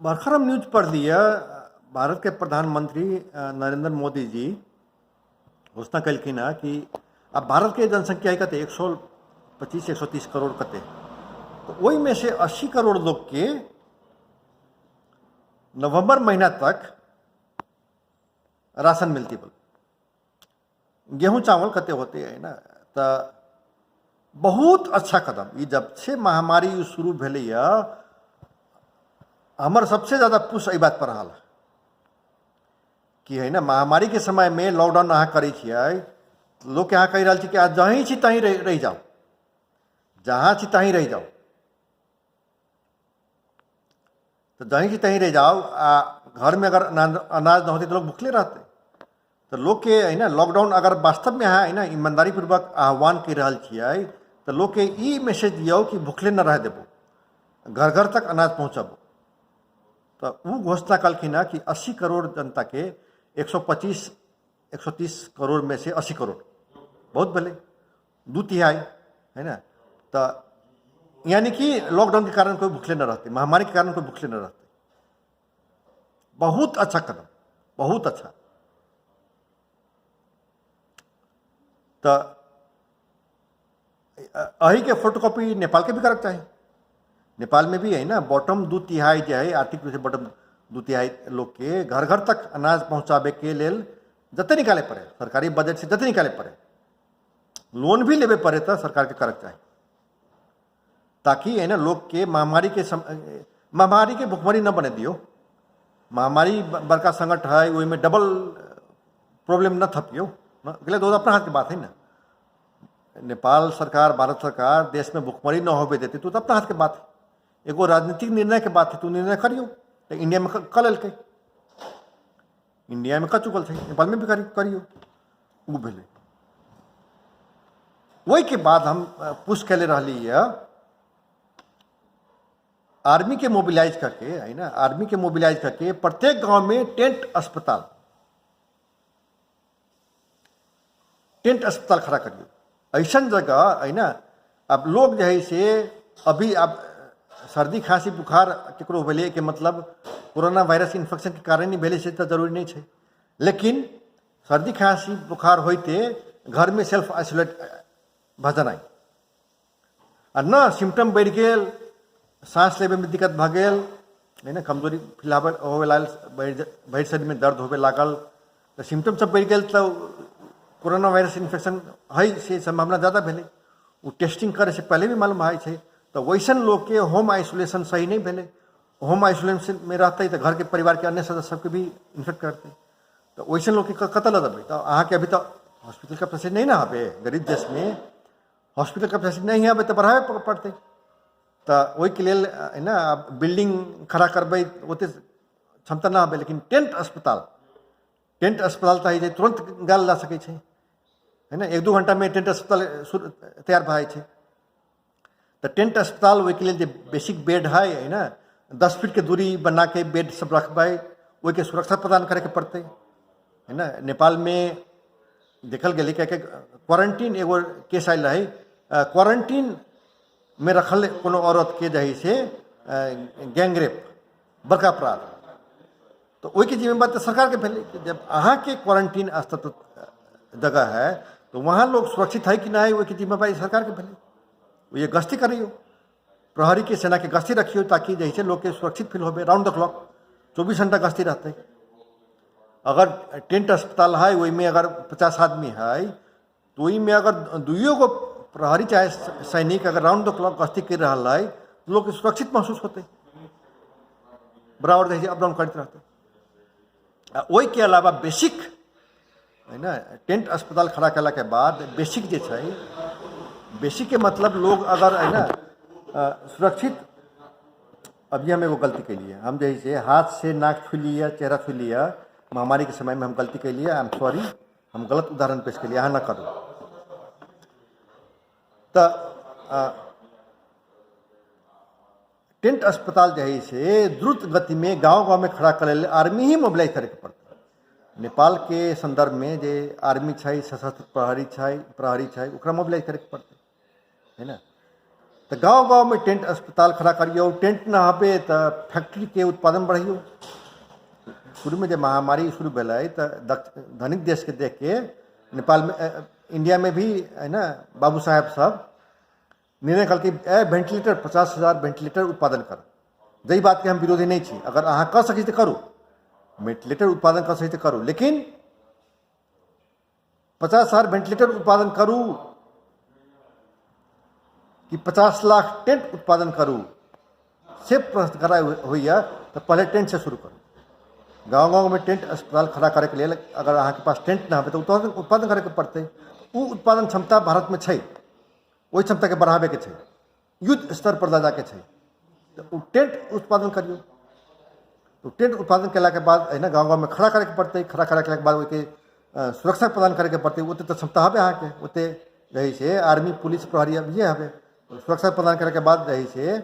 बरखर हम न्यूज पढ़ लिया। भारत के प्रधानमंत्री नरेंद्र मोदी जी घोषणा कलखिन है कि अब भारत के जनसंख्या कते 125-130 करोड़ कते, तो वही में से 80 करोड़ लोग के नवंबर महीना तक राशन मिलती बोल। गेहूं चावल कते होते है ना, तो बहुत अच्छा कदम। ये जब से महामारी शुरू भेलै हमर सबसे ज्यादा पुश एहि बात पर रहा कि है ना, महामारी के समय में लॉकडाउन अहाँ करै छियै, लोग के अहाँ कहि रहल छी कि आज जहीं छी तहीं रह जाओ, जहाँ छी तहीं रह जाओ, तो जहीं छी तहीं रह जाओ। आ घर में अगर अनाज न होते तो लोग भूखले रहते। तो लोग के है ना, लॉकडाउन अगर वास्तव में अहाँ है ना ईमानदारी पूर्वक आह्वान कर रहल छियै, तो लोग के ई मैसेज दियो कि भूखले न रह देबो, घर घर तक अनाज पहुँचबो। तो वो घोषणा कलखिन है कि 80 करोड़ जनता के 125-130 करोड़ में से 80 करोड़ बहुत भले 2/3 है ना। तो यानी कि लॉकडाउन के कारण कोई भूखले न रहते, महामारी के कारण कोई भूखले न रहते। बहुत अच्छा कदम, बहुत अच्छा। तो अही के फोटोकॉपी नेपाल के भी करक चाहिए। नेपाल में भी है ना, बॉटम 2/3 जो है, आर्थिक रूप से बॉटम 2/3 लोग के घर घर तक अनाज पहुँचाबे के लेल जते निकाले पड़े, सरकारी बजट से जते निकाले पड़े, लोन भी लेवे पड़े तो सरकार के करक चाहिए, ताकि है ना लोग के महामारी के भुखमरी न बने दियो। महामारी बड़का संकट है, वही में डबल प्रॉब्लम न थपियो, अगले दो अपना हाथ की बात है ना। नेपाल सरकार, भारत सरकार देश में भुखमरी न होवे देती तो अपना हाथ के बात है। एगो राजनीतिक निर्णय के बात है, तू निर्णय करियो। तो इंडिया में कर ललके, इंडिया में कर चुकल थे, नेपाल में भी करियो, वो भेले। वही के बाद हम पुश कैले रही है आर्मी के मोबिलाइज करके, है ना, आर्मी के मोबिलाइज करके प्रत्येक गांव में टेंट अस्पताल खड़ा करियो। ऐसा जगह है ना, अब लोग जो है से अभी अब सर्दी खांसी बुखार केकरो भेले के मतलब कोरोना वायरस इन्फेक्शन के कारण ही भेले से तो जरूरी नहीं है, लेकिन सर्दी खांसी बुखार होते घर में सेल्फ आइसोलेट भजन आई और न सिम्टम बढ़ गए, सांस लेवे में दिक्कत भ गए है ना, कमजोरी फिलहाल होवे लागल, भरि शरीर में दर्द होवे लागल, तो सिम्टम सब बढ़ गए, तो कोरोना वायरस इन्फेक्शन है से संभावना ज़्यादा भेले। वो टेस्टिंग करे से पहले भी मालूम है छे। तो वैसन लोग के होम आइसोलेशन सही नहीं भेले। होम आइसोलेशन में रहते तो घर के परिवार के अन्य सदस्य सबके भी इन्फेक्ट करते, तो वैसन लोग के कतल दबे। तो अहाँ के अभी तो हॉस्पिटल का फैसिलिटी नहीं ना हवे, गरीब देश में हॉस्पिटल का फैसिलिटी नहीं हवे तो बढ़ावे पड़ते। तो वही के लिए है ना बिल्डिंग खड़ा करबे ओते क्षमता ना हवे, लेकिन टेंट अस्पताल तो है तुरंत गाल ला सके छे, है ना। 1-2 घंटा में टेंट अस्पताल तैयार भाई छे। तो टेंट अस्पताल वही के लिए बेसिक बेड है ना, 10 फीट के दूरी बना के बेड सब रखबे, वही के सुरक्षा प्रदान करे के पड़ते, है ना। नेपाल में देखल गए क्या क्वारंटीन एगो केस आयल है, क्वारंटीन में रखल कोनो औरत के जही से गैंगरेप बड़का अपराध, तो वही के जिम्मेदारी तो सरकार के भेले। जब अहाँ के क्वारंटीन स्थित जगह है तो वहाँ लोग सुरक्षित है कि ना है, वही की जिम्मेदारी सरकार के भेले। ये गश्ती करियो, प्रहरी के सेना के गश्ती रखियो, ताकि जैसे लोग के सुरक्षित फील हो, राउंड द क्लॉक 24 घंटा गश्ती रहते। अगर टेंट अस्पताल है वही में अगर 50 आदमी है, तो वही में अगर 2 गो प्रहरी चाहे सैनिक अगर राउंड द क्लॉक गश्ती कर रहा है, तो लोग सुरक्षित महसूस होते, बराबर जैसे अप डाउन करते रहते। वही के अलावा बेसिक है ना, टेंट अस्पताल खड़ा कला के बाद बेसिक जो है, बेसिक के मतलब लोग अगर है ना सुरक्षित। अभी हम एगो गलती के लिए हम जैसे हाथ से नाक छू लिया, चेहरा छू लिया, महामारी के समय में हम गलती के लिए, आई एम सॉरी, हम गलत उदाहरण पेश के लिए, यहाँ न करो। तो टेंट अस्पताल जो है से द्रुत गति में गांव में खड़ा करे आर्मी ही मोबिलाइज करे के पड़ता। नेपाल के संदर्भ में जे आर्मी है, सशस्त्र प्रहरी है, ओकरा मोबिलाइज करे के पड़ते, है ना। तो गांव गांव में टेंट अस्पताल खड़ा करियो, टेंट ना हबे तो फैक्ट्री के उत्पादन बढ़ियो। शुरू में जब महामारी शुरू भेलै तो धनिक देश के देख के नेपाल में इंडिया में भी है ना बाबू साहेब सब निर्णय कल कि वेंटिलेटर 50,000 वेंटिलेटर उत्पादन कर। जही बात के हम विरोधी नहीं छी, अगर अहाँ कर सकी तो करू, वेंटिलेटर उत्पादन कर सकी तो करू, लेकिन 50,000 वेंटिलेटर उत्पादन करू कि 50 लाख टेंट उत्पादन करू, से प्रश्न खड़ा हुई है। तो पहले टेंट से शुरू करू। गांव गांव में टेंट अस्पताल खड़ा करे के लिए अगर अहाँ के पास टेंट ना हो तो उत्पादन करे के पड़ते। वो उत्पादन क्षमता भारत में छै, वही क्षमता के बढ़ावे के छै, युद्ध स्तर पर ला जाके छै। तो टेंट उत्पादन करियो। तो टेंट उत्पादन केला के बाद है ना गाँव गाँव में खड़ा करे के पड़ते। खड़ा करे के बाद ओके सुरक्षा प्रदान करे के पड़ते। ओते तो क्षमता हबे अहाँ के, ओते रही से आर्मी पुलिस प्रहरी अब ये हबे। सुरक्षा प्रदान करे के बाद रही से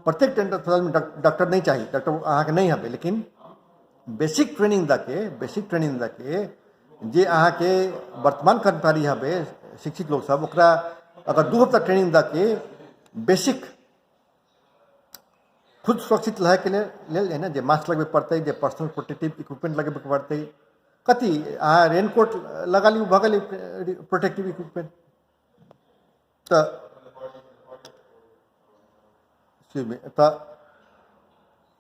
प्रत्येक टेंट अस्पताल में डॉक्टर नहीं चाहिए, डॉक्टर अहाँ के नहीं हबे, लेकिन बेसिक ट्रेनिंग द के जे अहाँ के वर्तमान कर्मचारी हबे शिक्षित लोग सब, ओकरा अगर 2 हफ्ता ट्रेनिंग द के बेसिक खुद सुरक्षित रहे के लिए है ना, जे मास्क लगबे पड़ते, जे पर्सनल प्रोटेक्टिव इक्विपमेंट लगबे पड़ते, कति अहाँ रेनकोट लगा लियो, भऽ गेलै प्रोटेक्टिव इक्विपमेंट। तो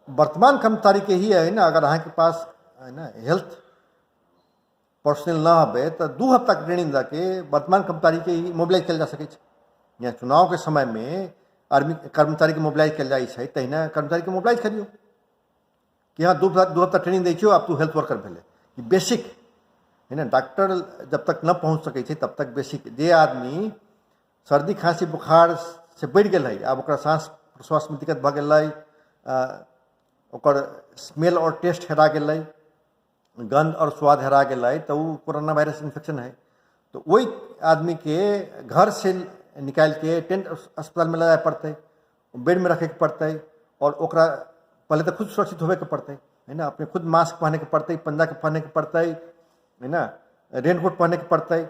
वर्तमान कर्मचारी के ही है ना, अगर अहाँ के पास है ना हेल्थ पर्सनल ना हबे तो 2 हफ्ता ट्रेनिंग दे के वर्तमान कर्मचारी के ही मोबिलाइज कल जा सके। यहाँ चुनाव के समय में आर्मी कर्मचारी के मोबिलाइज कल जाए, तहिना कर्मचारी के मोबिलाइज करियो कि हाँ 2 हफ्ता ट्रेनिंग दै छियो, आप तू हेल्थ वर्कर भेले। बेसिक है ना, डॉक्टर जब तक न पहुँच सके तब तक बेसिक। जे आदमी सर्दी खांसी बुखार से बढ़ गया है, अब ओकरा सांस प्रश्वास में दिक्कत भऽ गेलै, ओकर स्मेल और टेस्ट हेरा गेलै, गंध और स्वाद हेरा गेलै, तो वो कोरोना वायरस इन्फेक्शन है। तो वही आदमी के घर से निकाल के टेंट अस्पताल में ले जाए पड़ते, बेड में रखे के पड़ते, और ओकरा पहले तो खुद सुरक्षित होवे के पड़ते है ना। अपने खुद मास्क पहने के पड़ते, पंजा के पहने के पड़ते है ना, रेनकोट पहने के पड़ते,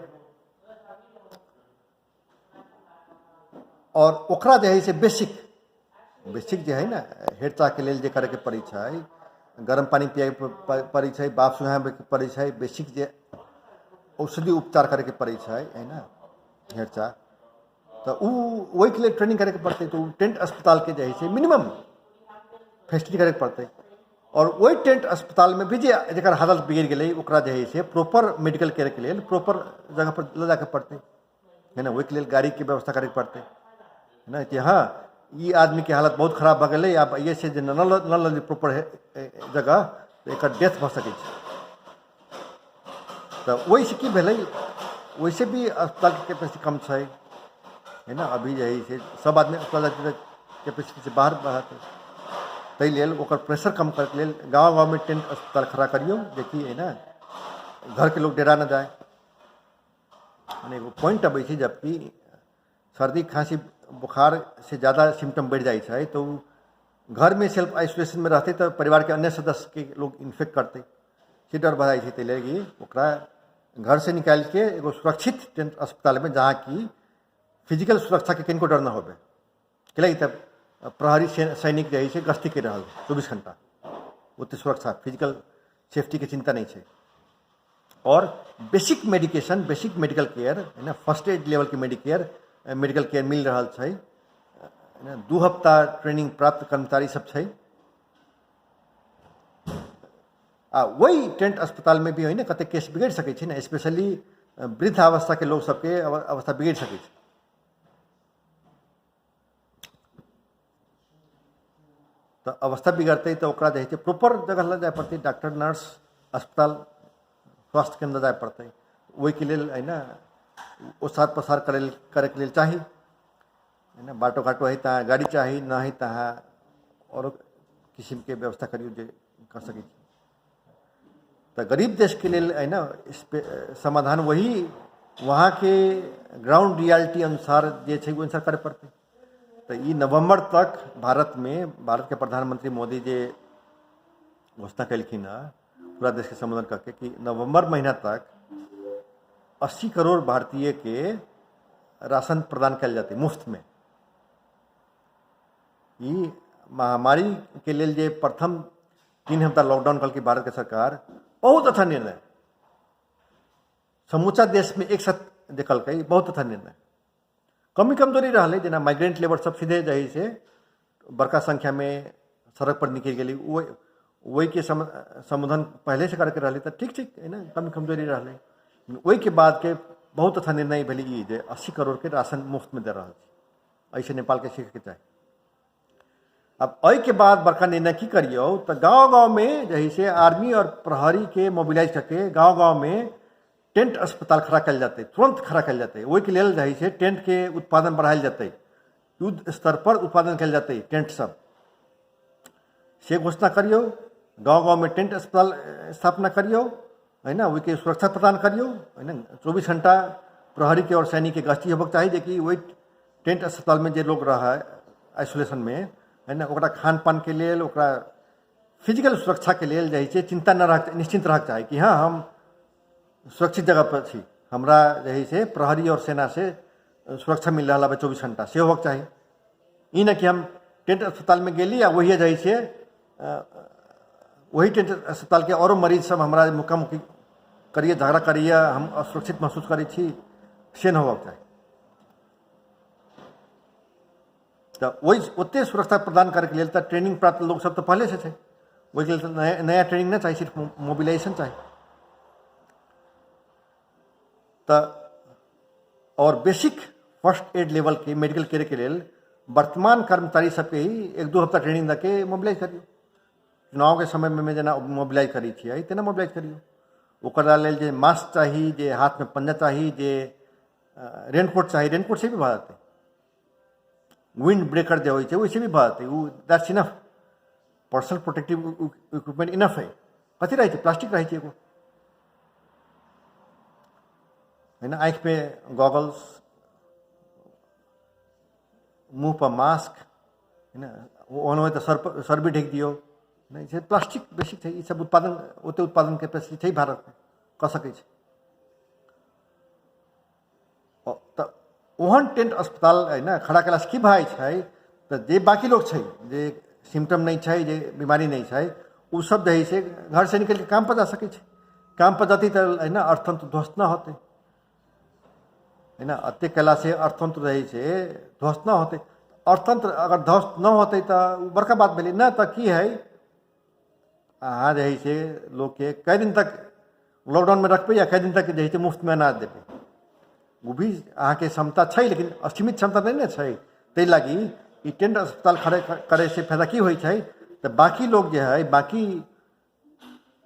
और ओकरा जे है से बेसिक जे है ना हेरचाह के लिए जे करे के पड़ै छै, गरम पानी पिए के पड़ै छै, बाप सुहावे के पड़ै छै, बेसिक जे औषधि उपचार करे के पड़ै छै है ना हेरचाह, तो वही के लिए ट्रेनिंग करे के पड़ते। तो टेंट अस्पताल के जे है से मिनिमम फैसिलिटी करे के पड़ते। और वही टेंट अस्पताल में भी जकर हालत बिगड़ गई ओकरा जे है से प्रॉपर मेडिकल केयर के लिए प्रॉपर जगह पर ले जाके पड़ते है ना। वही के लिए गाड़ी के व्यवस्था करे के पड़ते है ना, कि हाँ ये आदमी के हालत बहुत खराब भऽ गेलै, आब ये से न लऽ प्रॉपर जगह तो एक डेथ भऽ सकै छै। तो वही से की भेलै, वैसे भी अस्पताल के कैपेसिटी कम छै है ना। अभी जे है से सब आदमी अस्पताल कैपेसिटी से बाहर रहते, ताहि लेल ओकर प्रेशर कम करके लेल गाँव गाँव में टेंट अस्पताल खड़ा करियो, जेकि है ना घर के लोग डेरा न जाए। एगो पॉइंट अबै छै, जबकि सर्दी खांसी बुखार से ज़्यादा सिम्टम बढ़ जाए है तो घर में सेल्फ आइसोलेशन में रहते तो परिवार के अन्य सदस्य के लोग इन्फेक्ट करते, से डर बढ़ाई थी। तेलेगी ओकरा घर से निकाल के एगो सुरक्षित टेंट अस्पताल में, जहाँ की फिजिकल सुरक्षा के किनको डर न होबे, कैलाकि तब प्रहरी सैनिक जे है गश्ती कर रहा 24 घंटा, ओते सुरक्षा फिजिकल सेफ्टी के चिंता नहीं है। और basic medication, basic medical care है ना, फर्स्ट एड लेवल के मेडिकल केयर मिल रहा है ना। 2 हफ्ता ट्रेनिंग प्राप्त कर्मचारी सब है। वही टेंट अस्पताल में भी है ना कते केस बिगड़ सके छै ना, स्पेशली वृद्ध अवस्था के लोग सबके अवस्था बिगड़ सके छै। तो अवस्था बिगड़ते तो ओकरा जे है प्रॉपर जगह ले जाए पड़ते, डॉक्टर नर्स अस्पताल स्वास्थ्य केंद्र जाए पड़ते। वही के लिए है ना ओसार पसार करे के लिए चाहिए है ना, बाटो घाटो है तहाँ गाड़ी चाहिए, ना है तहाँ और किस्म के व्यवस्था करियो जे कर सके। तो गरीब देश के लिए है ना समाधान वही वहाँ के ग्राउंड रियलिटी अनुसार जे छै अनुसार करे पड़ते। तो ये नवंबर तक भारत के प्रधानमंत्री मोदी जे घोषणा कलखिन पूरा देश के संबोधन करके कि नवंबर महीना तक 80 करोड़ भारतीय के राशन प्रदान कल जाते मुफ्त में। ई महामारी के लेल जे प्रथम 3 हफ्ता लॉकडाउन कल की भारत के सरकार बहुत अच्छा निर्णय, समूचा देश में एक साथ देखल कई, बहुत अच्छा निर्णय। कमी कमजोरी रहा जेना माइग्रेंट लेबर सब सीधे जही से बड़का संख्या में सड़क पर निकल गई, वही के संबोधन पहले से करके रही तो ठीक है ना, कमी कमजोरी रहा। वही के बाद के बहुत अच्छा निर्णय भले ई जे 80 करोड़ के राशन मुफ्त में दे रहा है, ऐसे नेपाल के सीखे के चाहे। अब अई के बाद बड़का निर्णय की करियो तो गांव गांव में जही से आर्मी और प्रहरी के मोबिलाइज करके गांव गांव में टेंट अस्पताल खड़ा कल जाते, तुरंत खड़ा कल जाते। वही के लेल जही से टेंट के उत्पादन बढ़ायल जाते, युद्ध स्तर पर उत्पादन कल जाते टेंट सब से घोषणा करियो। गांव गांव में टेंट अस्पताल स्थापना करियो, है ना, वही के सुरक्षा प्रदान करियो, है ना। 24 घंटा प्रहरी के और सैनिक के गश्ती होबक चाहिए, जे वही टेंट अस्पताल में जे लोग रहा है आइसोलेशन में, है ना, ओकरा खान पान के लिए, ओकरा फिजिकल सुरक्षा के लिए जही से चिंता न रख, निश्चिंत रह चाहे कि हाँ हम सुरक्षित जगह पर छी, हमरा जही से प्रहरी और सेना से सुरक्षा मिल रहा है 24 घंटा से होबक चाहिए। ई न कि हम टेंट अस्पताल में गेली आ वही जही से वही टेंट अस्पताल के और मरीज सब हमारा मुखामुखी करिए, झगड़ा करिए, हम असुरक्षित महसूस करी छी, से न होबक चाहिए। तो वही ओते सुरक्षा प्रदान करे के लिए तो ट्रेनिंग प्राप्त लोग सब तो पहले से थे, वही के लिए नया ट्रेनिंग ना चाहिए, सिर्फ मोबिलाइजेशन चाहिए। तो और बेसिक फर्स्ट एड लेवल के मेडिकल केयर के लिए वर्तमान कर्मचारी सबके ही 1-2 हफ्ता ट्रेनिंग दे मोबिलाइज करियो। चुनाव के समय में जना मोबिलाइज करी थी तेना मोबिलाइज करियो। ओकरा लेल जे मास्क चाहिए, जे हाथ में पंजा चाहिए, जे रेनकोट चाहिए, रेनकोट से भी भा जाते, विंड ब्रेकर जो होइछे वैसे भी भा जाते, that's enough. Personal protective equipment enough है। कथी रही थी, प्लास्टिक रही थी एगो, है ना, आँख पे गॉगल्स, मुंह पर मास्क, है ना, वो तो सर भी ढेक दियो, नहीं से प्लास्टिक बेसिक है। ये सब उत्पादन ओते उत्पादन कैपेसिटी है भारत में कर सके। तो ओहन टेंट अस्पताल है ना खड़ा कला की भाई है, तो जे बाकी लोग है जे सिम्टम नहीं है, जे बीमारी नहीं है, वो सब जही से घर से निकल के काम पर जा सके। काम पर जाती तो है ना अर्थतंत्र ध्वस्त न होते, है ना। अत्य कला से अर्थतंत्र रही से ध्वस्त न होते। अर्थतंत्र अगर ध्वस्त न होते तो बड़का बात भेली ना, तो की है अहाँ जही से लोग के कई दिन तक लॉकडाउन में रखबे या कई दिन तक जही से मुफ्त में अनाज देबे, वो भी अहाँ के क्षमता है, लेकिन असीमित क्षमता नहीं ना है। तै लागी ई टेंट अस्पताल खड़े करे से फायदा की होई छै, तो बाकी लोग जो है, बाकी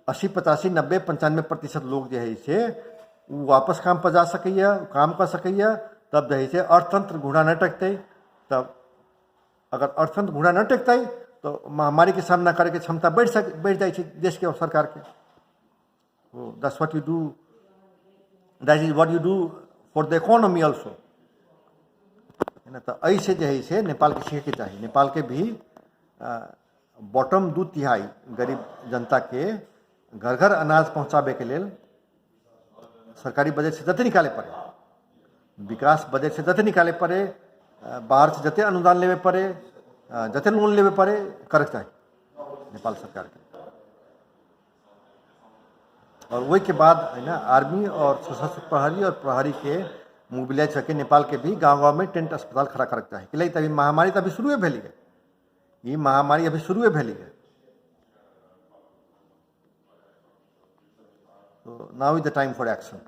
80, 85, 90, 95% लोग जो है से वापस काम पर जा सकैया, काम कर सकैया। तब जही से अर्थतंत्र घूढ़ा न टेकते। तब अगर अर्थतंत्र घूढ़ा न टेकते तो महामारी के सामना करे के क्षमता बढ़ जाए देश के और सरकार के। That's what you do, that is what you do for the economy also, है ना। तो ऐसे जो है से नेपाल के सीखे के चाहिए। नेपाल के भी बॉटम 2/3 गरीब जनता के घर घर अनाज पहुँचाबे के लिए सरकारी बजट से जते निकाले पड़े, विकास बजट से जते निकाले पड़े, बाहर से जते अनुदान लेवे पड़े, जते लोन लेवे पड़े, करे चाहिए नेपाल सरकार के। और वही के बाद है ना आर्मी और सशस्त्र प्रहरी और प्रहरी के मोबिलाइज करके नेपाल के भी गांव गांव में टेंट अस्पताल खड़ा करे चाहिए। कि तभी महामारी तो अभी शुरू भेली है, ये महामारी अभी शुरू भेली है। So now is the time for action.